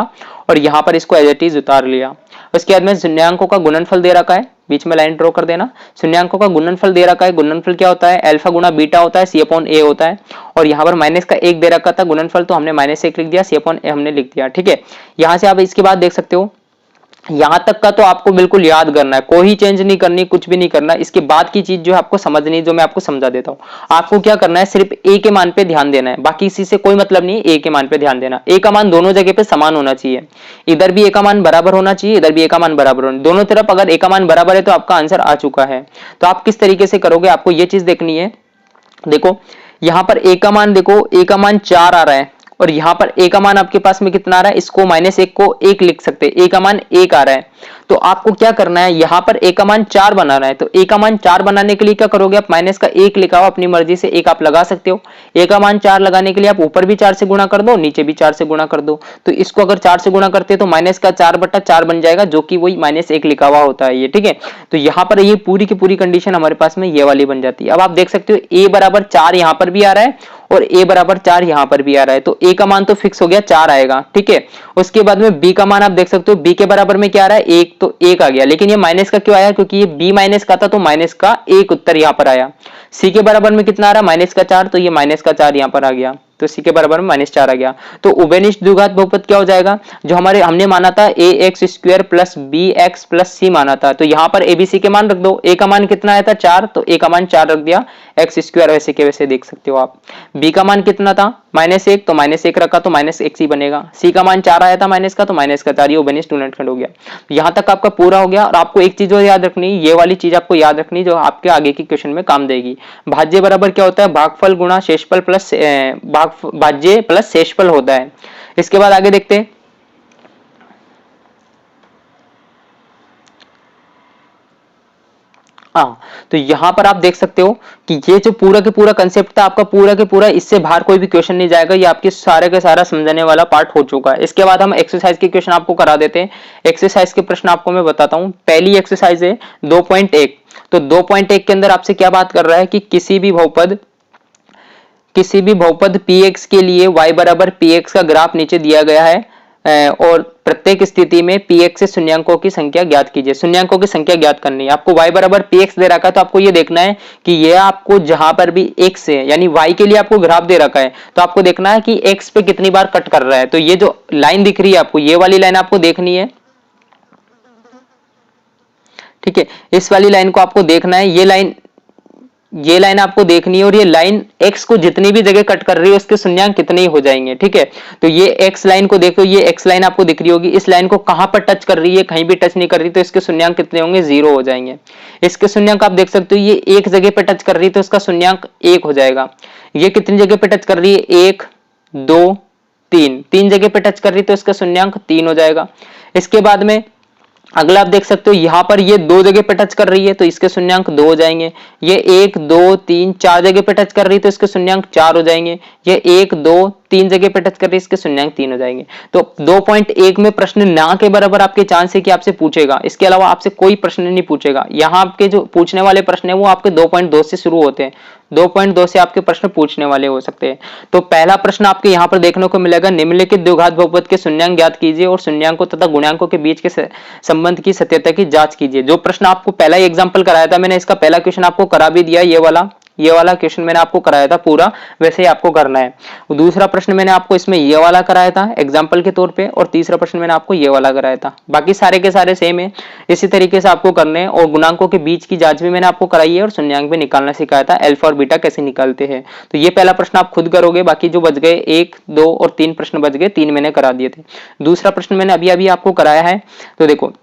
और यहाँ पर इसको एज इट इज उतार लिया। उसके बाद में शून्यांकों का गुणनफल दे रखा है, बीच में लाइन ड्रॉ कर देना। शून्यांकों का गुणनफल दे रखा है, गुणनफल क्या होता है, अल्फा गुणा बीटा होता है, सी अपॉन ए होता है। और यहाँ पर माइनस का 1 दे रखा था गुणनफल, तो हमने -1 लिख दिया, सी अपॉन ए हमने लिख दिया, ठीक है। यहाँ से आप इसके बाद देख सकते हो, यहां तक का तो आपको बिल्कुल याद करना है, कोई चेंज नहीं करनी, कुछ भी नहीं करना। इसके बाद की चीज जो है आपको समझनी, जो मैं आपको समझा देता हूं। आपको क्या करना है, सिर्फ ए के मान पे ध्यान देना है, बाकी इसी से कोई मतलब नहीं है। ए के मान पे ध्यान देना, ए का मान दोनों जगह पे समान होना चाहिए, इधर भी ए का मान बराबर होना चाहिए, इधर भी ए का मान बराबर होना, दोनों तरफ अगर ए का मान बराबर है तो आपका आंसर आ चुका है। तो आप किस तरीके से करोगे, आपको ये चीज देखनी है। देखो यहां पर ए का मान, देखो ए का मान 4 आ रहा है और यहां पर ए का मान आपके पास में कितना आ रहा है, इसको -1 को 1 लिख सकते हैं, ए का मान 1 आ रहा है। तो आपको क्या करना है, यहां पर ए का मान 4 बनाना है। तो ए का मान 4 बनाने के लिए क्या करोगे, आप माइनस का 1 लिखा हो, अपनी मर्जी से 1 आप लगा सकते हो। ए का मान 4 लगाने के लिए आप ऊपर भी 4 से गुणा कर दो, नीचे भी 4 से गुणा कर दो। तो इसको अगर 4 से गुणा करते तो माइनस का 4/4 बन जाएगा, जो कि वही -1 लिखा हुआ होता है ये, ठीक है। तो यहाँ पर ये पूरी की पूरी कंडीशन हमारे पास में ये वाली बन जाती है। अब आप देख सकते हो ए बराबर 4 यहाँ पर भी आ रहा है और ए बराबर 4 यहाँ पर भी आ रहा है, तो ए का मान तो फिक्स हो गया, 4 आएगा, ठीक है। उसके बाद में बी का मान आप देख सकते हो, बी के बराबर में क्या आ रहा है, 1, तो 1 आ गया। लेकिन ये माइनस का क्यों आया, क्योंकि ये बी माइनस का था, तो माइनस का 1 उत्तर यहाँ पर आया। सी के बराबर में कितना आ रहा है, -4, तो ये -4 यहाँ पर आ गया, तो सी के बराबर में -4 आ गया। तो उभयनिष्ठ द्विघात बहुपद क्या हो जाएगा, जो हमारे हमने माना था ax² plus bx plus c माना था, तो यहाँ पर abc के मान रख दो। a का मान कितना आया था, 4, तो a का मान 4 रख दिया, x² वैसे के वैसे देख सकते हो आप। b का मान कितना था, -1, तो -1 रखा तो -1 ही बनेगा। c का मान 4 आया था माइनस का, तो माइनस का 4, ये उभयनिष्ठ गुणनखंड हो गया। यहाँ तक आपका पूरा हो गया। और आपको एक चीज और याद रखनी, ये वाली चीज आपको याद रखनी जो आपके आगे की क्वेश्चन में काम देगी। भाज्य बराबर क्या होता है, भागफल गुणा शेषफल प्लस भाज्य प्लस शेषफल होता है। इसके बाद आगे देखते हैं, हाँ, तो यहाँ पर आप देख सकते हो कि ये जो पूरा के पूरा कंसेप्ट था आपका पूरा के पूरा, इससे बाहर कोई भी क्वेश्चन नहीं जाएगा, ये आपके सारे का सारा समझने वाला पार्ट हो चुका है। इसके बाद हम एक्सरसाइज के क्वेश्चन आपको करा देते हैं। एक्सरसाइज के प्रश्न आपको मैं बताता हूँ। पहली एक्सरसाइज है 2.1। तो 2.1 के अंदर आपसे क्या बात कर रहा है कि किसी भी बहुपद px के लिए y बराबर px का ग्राफ नीचे दिया गया है और प्रत्येक स्थिति में px से शून्यांकों की संख्या ज्ञात कीजिए। शून्यांकों की संख्या ज्ञात करनी है आपको। y बराबर px दे रखा है तो आपको ये देखना है कि ये आपको जहां पर भी x है यानी y के लिए आपको ग्राफ दे रखा है तो आपको देखना है कि x पे कितनी बार कट कर रहा है। तो ये जो लाइन दिख रही है आपको, ये वाली लाइन आपको देखनी है, ठीक है। इस वाली लाइन को आपको देखना है, ये लाइन आपको देखनी है और ये लाइन x को जितनी भी जगह कट कर रही है उसके शून्यांक कितने ही हो जाएंगे, ठीक है। तो ये x लाइन को देखो, ये x लाइन आपको दिख रही होगी, इस लाइन को कहां पर टच कर रही है, कहीं भी टच नहीं कर रही, तो इसके शून्यांक कितने होंगे, 0 हो जाएंगे। इसके शून्यांक आप देख सकते हो, ये एक जगह पे टच कर रही है तो इसका शून्यांक 1 हो जाएगा। ये कितनी जगह पे टच कर रही है, 1 2 3, 3 जगह पे टच कर रही है तो इसका शून्यांक 3 हो जाएगा। इसके बाद में अगला आप देख सकते हो यहां पर ये 2 जगह पे टच कर रही है तो इसके शून्यांक 2 हो जाएंगे। ये 1 2 3 4 जगह पे टच कर रही है तो इसके शून्यांक 4 हो जाएंगे। ये 1 2 3 जगह पे टच कर रही है, इसके शून्यांक 3 हो जाएंगे। तो 2.1 में प्रश्न ना के बराबर आपके चांस है कि आपसे पूछेगा, इसके अलावा आपसे कोई प्रश्न नहीं पूछेगा। यहाँ आपके जो पूछने वाले प्रश्न है वो आपके 2.2 से शुरू होते हैं, 2.2 से आपके प्रश्न पूछने वाले हो सकते हैं। तो पहला प्रश्न आपके यहाँ पर देखने को मिलेगा, निम्नलिखित द्विघात बहुपद के शून्यांक ज्ञात कीजिए और शून्यांकों तथा गुणांकों के बीच के संबंध की सत्यता की जांच कीजिए। जो प्रश्न आपको पहला ही एग्जांपल कराया था मैंने, इसका पहला क्वेश्चन आपको करा भी दिया, ये वाला क्वेश्चन मैंने आपको कराया था पूरा, वैसे ही आपको करना है। दूसरा प्रश्न मैंने आपको इसमें ये वाला कराया था एग्जांपल के तौर पे, और तीसरा प्रश्न मैंने आपको ये वाला कराया था। बाकी सारे के सारे सेम है, इसी तरीके से आपको करने हैं। और गुणांकों के बीच की जांच भी मैंने आपको कराई है और शून्यांक भी निकालना सिखाया था, अल्फा और बीटा कैसे निकालते हैं। तो ये पहला प्रश्न आप खुद करोगे, बाकी जो बच गए 1 2 और 3 प्रश्न बच गए, 3 मैंने करा दिए थे। दूसरा प्रश्न मैंने अभी अभी आपको कराया है। तो देखो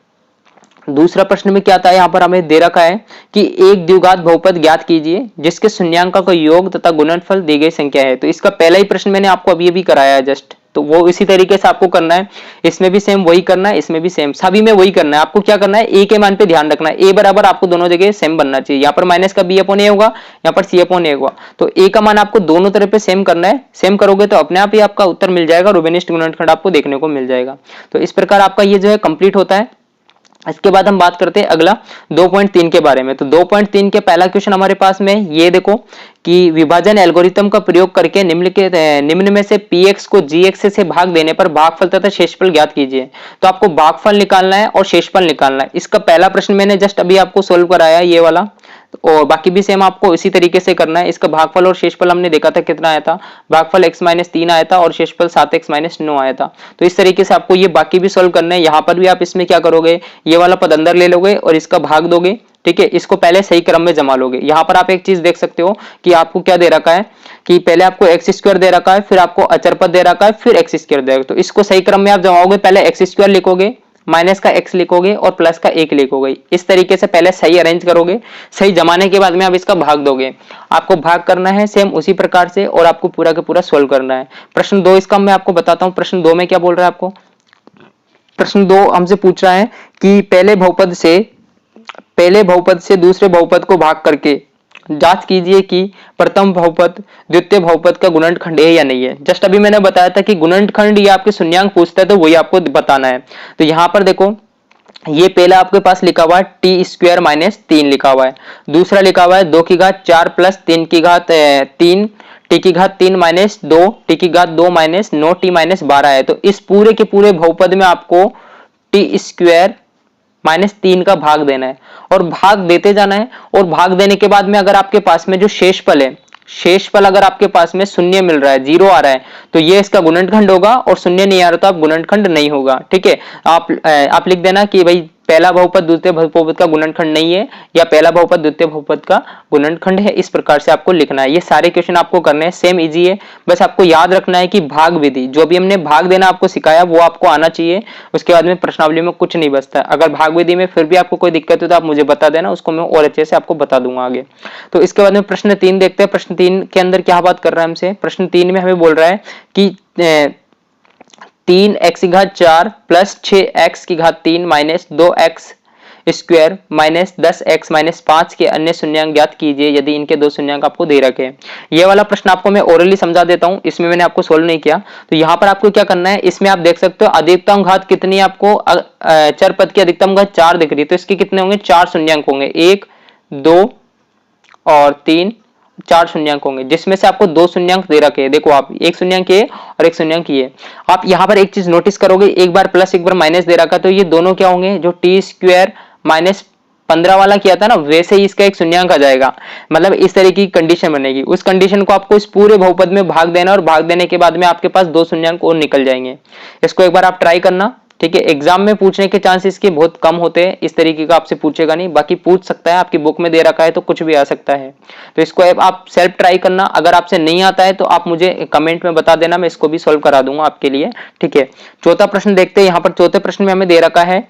दूसरा प्रश्न में क्या था, यहाँ पर हमें दे रखा है कि एक द्विघात बहुपद ज्ञात कीजिए जिसके शून्यांकों का योग तथा गुणनफल दी गई संख्या है। तो इसका पहला ही प्रश्न मैंने आपको अभी अभी कराया है जस्ट, तो वो इसी तरीके से आपको करना है। इसमें भी सेम वही करना है, इसमें भी सेम, सभी में वही करना है। आपको क्या करना है, ए के मान पे ध्यान रखना है, ए बराबर आपको दोनों जगह सेम बनना चाहिए। यहाँ पर माइनस का बी अपॉन ए होगा, यहाँ पर सी अपॉन ए होगा, तो ए का मान आपको दोनों तरफ पे सेम करना है। सेम करोगे तो अपने आप ही आपका उत्तर मिल जाएगा, रोबेनिस्ट गुणनखंड आपको देखने को मिल जाएगा। तो इस प्रकार आपका ये जो है कंप्लीट होता है। इसके बाद हम बात करते हैं अगला 2.3 के बारे में। तो 2.3 के पहला क्वेश्चन हमारे पास में ये देखो कि विभाजन एल्गोरिथम का प्रयोग करके निम्न में से px को gx से भाग देने पर भागफल तथा शेषफल ज्ञात कीजिए। तो आपको भागफल निकालना है और शेषफल निकालना है। इसका पहला प्रश्न मैंने जस्ट अभी आपको सोल्व कराया ये वाला, और बाकी भी सेम आपको इसी तरीके से करना है। इसका भागफल और शेषफल हमने देखा था कितना आया था, भागफल x-3 आया था और शेषफल 7x-9 आया था। तो इस तरीके से आपको ये बाकी भी सॉल्व करना है। यहाँ पर भी आप इसमें क्या करोगे, ये वाला पद अंदर ले लोगे और इसका भाग दोगे, ठीक है। इसको पहले सही क्रम में जमा लोगे। यहाँ पर आप एक चीज देख सकते हो कि आपको क्या दे रखा है कि पहले आपको एक्स स्क्वायर दे रखा है, फिर आपको अचर पद दे रखा है, फिर एक्स स्क्वायर दे रखा है। तो इसको सही क्रम में आप जमाओगे, पहले एक्स स्क्वायर लिखोगे, माइनस का x लिखोगे और प्लस का 1 लिखोगे। इस तरीके से पहले सही अरेंज करोगे, सही जमाने के बाद में आप इसका भाग दोगे। आपको भाग करना है सेम उसी प्रकार से और आपको पूरा का पूरा सोल्व करना है। प्रश्न 2 इसका मैं आपको बताता हूं। प्रश्न 2 में क्या बोल रहा है आपको, प्रश्न 2 हमसे पूछ रहा है कि पहले बहुपद से दूसरे बहुपद को भाग करके जांच कीजिए कि प्रथम बहुपद द्वितीय बहुपद का गुणनखंड है या नहीं है। जस्ट अभी मैंने बताया था कि गुणनखंड ये आपके शून्यांक पूछता है तो वही आपको बताना है। तो यहाँ पर देखो ये पहला आपके पास लिखा हुआ है टी स्क्वायर माइनस 3 लिखा हुआ है, दूसरा लिखा हुआ है 2 की घात 4 प्लस 3 की घात 3 टी की घात 3 माइनस 2 टी की घात 2 माइनस 9 टी माइनस 12 है। तो इस पूरे के पूरे बहुपद में आपको टी स्क्वायर -3 का भाग देना है और भाग देते जाना है। और भाग देने के बाद में अगर आपके पास में जो शेषफल है, शेषफल अगर आपके पास में शून्य मिल रहा है, 0 आ रहा है, तो ये इसका गुणनखंड होगा, और शून्य नहीं आ रहा तो आप गुणनखंड नहीं होगा, ठीक है। आप लिख देना कि भाई पहला बहुपद द्वितीय बहुपद का गुणनखंड नहीं है, या पहला बहुपद द्वितीय बहुपद का गुणनखंड है। इस प्रकार से आपको लिखना है। ये सारे क्वेश्चन आपको करने हैं, सेम इजी है। बस आपको याद रखना है कि भाग विधि, जो भी हमने भाग देना आपको सिखाया वो आपको आना चाहिए। उसके बाद में प्रश्नावली में कुछ नहीं बचता है। अगर भाग विधि में फिर भी आपको कोई दिक्कत हो तो आप मुझे बता देना, उसको मैं और अच्छे से आपको बता दूंगा आगे। तो इसके बाद में प्रश्न 3 देखते हैं। प्रश्न 3 के अंदर क्या बात कर रहा है हमसे, प्रश्न 3 में हमें बोल रहा है कि 3x की घात 4 प्लस 6x की घात 3 minus 2x square minus 10x minus 5 के अन्य शून्यांक ज्ञात कीजिए यदि इनके दो शून्यांक आपको दे रखे। ये वाला प्रश्न आपको मैं ओरली समझा देता हूं, इसमें मैंने आपको सोल्व नहीं किया। तो यहाँ पर आपको क्या करना है, इसमें आप देख सकते हो अधिकतम घात कितनी है आपको, चर पद की अधिकतम घात 4 दिख रही है, तो इसके कितने होंगे, 4 शून्यांक होंगे, 1 2 और 3, 4 शून्यांक होंगे, जिसमें से आपको 2 शून्यांक दे रखे हैं। देखो आप, एक शून्यांक ये और एक शून्यांक ये। आप यहाँ पर एक चीज नोटिस करोगे, एक बार प्लस एक बार माइनस दे रखा, तो ये दोनों क्या होंगे, जो टी स्क्वायर माइनस 15 वाला किया था ना, वैसे ही इसका एक शून्यांक आ जाएगा। मतलब इस तरह की कंडीशन बनेगी। उस कंडीशन को आपको इस पूरे बहुपद में भाग देना, और भाग देने के बाद में आपके पास 2 शून्यांक और निकल जाएंगे। इसको एक बार आप ट्राई करना, ठीक है। एग्जाम में पूछने के चांसेस के बहुत कम होते हैं, इस तरीके का आपसे पूछेगा नहीं, बाकी पूछ सकता है, आपकी बुक में दे रखा है तो कुछ भी आ सकता है। तो इसको आप सेल्फ ट्राई करना। अगर आपसे नहीं आता है तो आप मुझे कमेंट में बता देना, मैं इसको भी सोल्व करा दूंगा आपके लिए, ठीक है। चौथा प्रश्न देखते हैं। यहाँ पर चौथे प्रश्न में हमें दे रखा है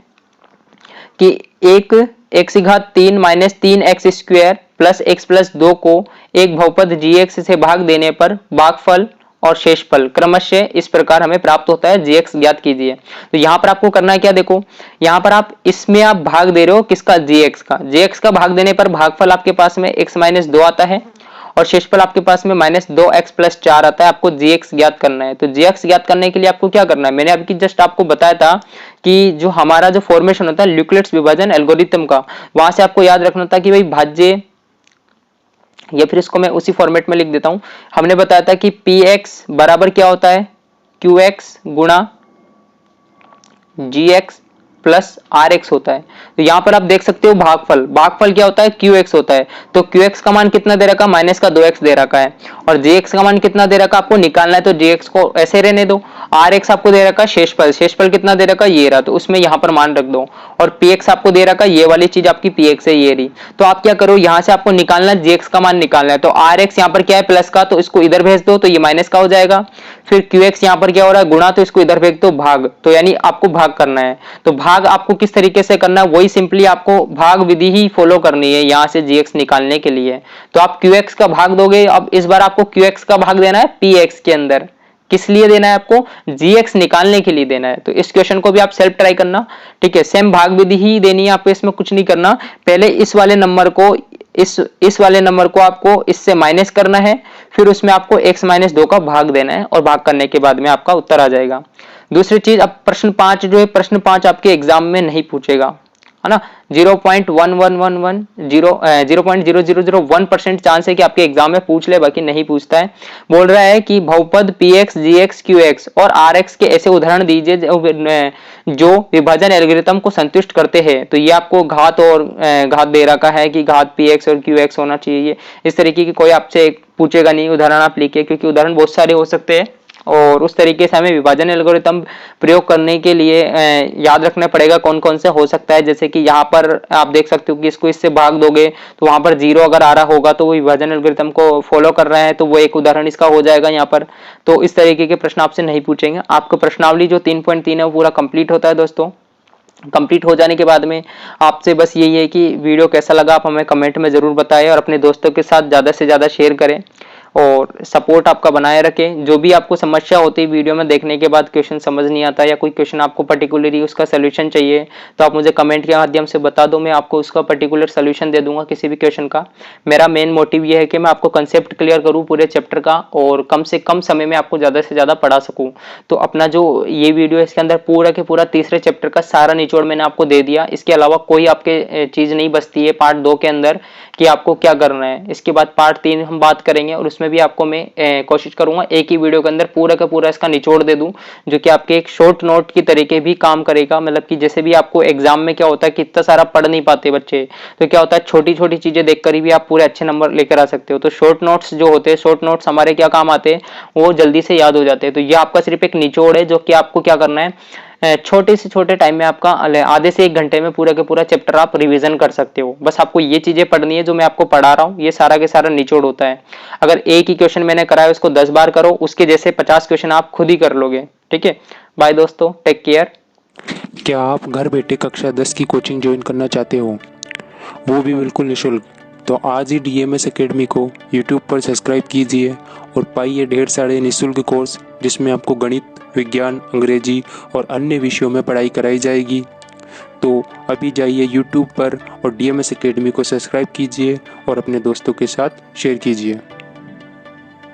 कि एक x घात 3 minus 3x square plus x plus 2 को एक बहुपद gx से भाग देने पर भागफल और शेषफल क्रमशः इस प्रकार हमें प्राप्त होता है, gx ज्ञात कीजिए। तो यहाँ पर आपको करना है क्या, देखो यहाँ पर आप इसमें आप भाग दे रहे हो किसका, gx का भाग देने पर भागफल आपके पास में x माइनस 2 आता है और शेषफल आपके पास में माइनस 2x प्लस 4 आता है। आपको gx ज्ञात करना है। तो gx ज्ञात करने के लिए आपको क्या करना है, मैंने अभी जस्ट आपको बताया था कि जो हमारा जो फॉर्मेशन होता है ल्यूक्लिड्स विभाजन एल्गोरिथम का, वहां से आपको याद रखना था कि भाई भाज्य, या फिर इसको मैं उसी फॉर्मेट में लिख देता हूं। हमने बताया था कि px बराबर क्या होता है, qx गुणा gx प्लस rx होता है। तो यहाँ पर आप देख सकते हो भागफल क्या होता है, qx होता है। तो qx का मान कितना दे रखा, माइनस का 2x दे रखा है, और gx का मान कितना दे रखा, आपको निकालना है, तो gx को ऐसे रहने दो। rx आपको दे रखा शेषफल कितना दे रखा, ये रहा, तो उसमें यहाँ पर मान रख दो। और px आपको दे रखा, ये वाली चीज आपकी px है, ये रही। तो आप क्या करो, यहाँ से आपको निकालना है, gx का मान निकालना है। तो rx यहाँ पर क्या है, प्लस का, तो इसको इधर भेज दो, तो ये माइनस का हो जाएगा। फिर qx यहाँ पर क्या हो रहा है, गुणा, तो इसको इधर भेज दो, भाग, तो यानी आपको भाग करना है। तो भाग आपको किस तरीके से करना है, वही सिंपली आपको भाग विधि ही फॉलो करनी है यहाँ से gx निकालने के लिए। तो आप qx का भाग दोगे। अब इस बार आपको qx का भाग देना है px के अंदर। किस लिए देना है आपको, gx निकालने के लिए देना है। तो इस क्वेश्चन को भी आप सेल्फ ट्राई करना, ठीक है। सेम भाग विधि ही देनी है आपको, इसमें कुछ नहीं करना। पहले इस वाले नंबर को इस वाले नंबर को आपको इससे माइनस करना है, फिर उसमें आपको x माइनस 2 का भाग देना है, और भाग करने के बाद में आपका उत्तर आ जाएगा। दूसरी चीज, अब प्रश्न 5 जो है, प्रश्न 5 आपके एग्जाम में नहीं पूछेगा, है ना। 0.0001% चांस है कि आपके एग्जाम में पूछ ले, बाकी नहीं पूछता है। बोल रहा है कि बहुपद px gx qx और rx के ऐसे उदाहरण दीजिए जो विभाजन एल्गोरिथम को संतुष्ट करते हैं। तो ये आपको घात दे रखा है कि घात px और qx होना चाहिए। इस तरीके की कोई आपसे पूछेगा नहीं, उदाहरण आप लिखिए, क्योंकि उदाहरण बहुत सारे हो सकते हैं, और उस तरीके से हमें विभाजन एल्गोरिथम प्रयोग करने के लिए याद रखना पड़ेगा कौन कौन से हो सकता है। जैसे कि यहाँ पर आप देख सकते हो कि इसको इससे भाग दोगे तो वहां पर 0 अगर आ रहा होगा तो वो विभाजन एल्गोरिथम को फॉलो कर रहा है, तो वो एक उदाहरण इसका हो जाएगा यहाँ पर। तो इस तरीके के प्रश्न आपसे नहीं पूछेंगे। आपको प्रश्नावली जो 3.3 है वो पूरा कंप्लीट होता है दोस्तों। कंप्लीट हो जाने के बाद में आपसे बस यही है कि वीडियो कैसा लगा आप हमें कमेंट में जरूर बताएं, और अपने दोस्तों के साथ ज़्यादा से ज़्यादा शेयर करें, और सपोर्ट आपका बनाए रखें। जो भी आपको समस्या होती है वीडियो में देखने के बाद, क्वेश्चन समझ नहीं आता या कोई क्वेश्चन आपको पर्टिकुलरली उसका सोल्यूशन चाहिए, तो आप मुझे कमेंट के माध्यम से बता दो, मैं आपको उसका पर्टिकुलर सोल्यूशन दे दूंगा किसी भी क्वेश्चन का। मेरा मेन मोटिव ये है कि मैं आपको कंसेप्ट क्लियर करूँ पूरे चैप्टर का, और कम से कम समय में आपको ज़्यादा से ज़्यादा पढ़ा सकूँ। तो अपना जो ये वीडियो है इसके अंदर पूरा के पूरा तीसरे चैप्टर का सारा निचोड़ मैंने आपको दे दिया। इसके अलावा कोई आपके चीज़ नहीं बचती है पार्ट 2 के अंदर कि आपको क्या करना है। इसके बाद पार्ट 3 हम बात करेंगे, और उसमें भी आपको मैं कोशिश करूंगा एक ही वीडियो के अंदर पूरा का पूरा इसका निचोड़ दे दूं, जो कि आपके एक शॉर्ट नोट की तरीके भी काम करेगा। मतलब कि जैसे भी आपको एग्जाम में क्या होता है कि इतना सारा पढ़ नहीं पाते बच्चे, तो क्या होता है छोटी छोटी चीजें देखकर ही भी आप पूरे अच्छे नंबर लेकर आ सकते हो। तो शॉर्ट नोट्स जो होते हैं, शॉर्ट नोट्स हमारे क्या काम आते हैं, वो जल्दी से याद हो जाते हैं। तो ये आपका सिर्फ एक निचोड़ है, जो कि आपको क्या करना है, छोटे से छोटे टाइम में आपका आधे से 1 घंटे में पूरा के पूरा चैप्टर आप रिवीजन कर सकते हो। बस आपको ये चीजें पढ़नी है जो मैं आपको पढ़ा रहा हूँ, ये सारा के सारा निचोड़ होता है। अगर एक ही क्वेश्चन मैंने कराया उसको 10 बार करो, उसके जैसे 50 क्वेश्चन आप खुद ही कर लोगे। ठीक है, बाय दोस्तों, टेक केयर। क्या आप घर बैठे कक्षा 10 की कोचिंग ज्वाइन करना चाहते हो, वो भी बिल्कुल निःशुल्क? तो आज ही DMS एकेडमी को YouTube पर सब्सक्राइब कीजिए और पाइए ढेर सारे निःशुल्क कोर्स, जिसमें आपको गणित, विज्ञान, अंग्रेजी और अन्य विषयों में पढ़ाई कराई जाएगी। तो अभी जाइए यूट्यूब पर और DMS एकेडमी को सब्सक्राइब कीजिए और अपने दोस्तों के साथ शेयर कीजिए।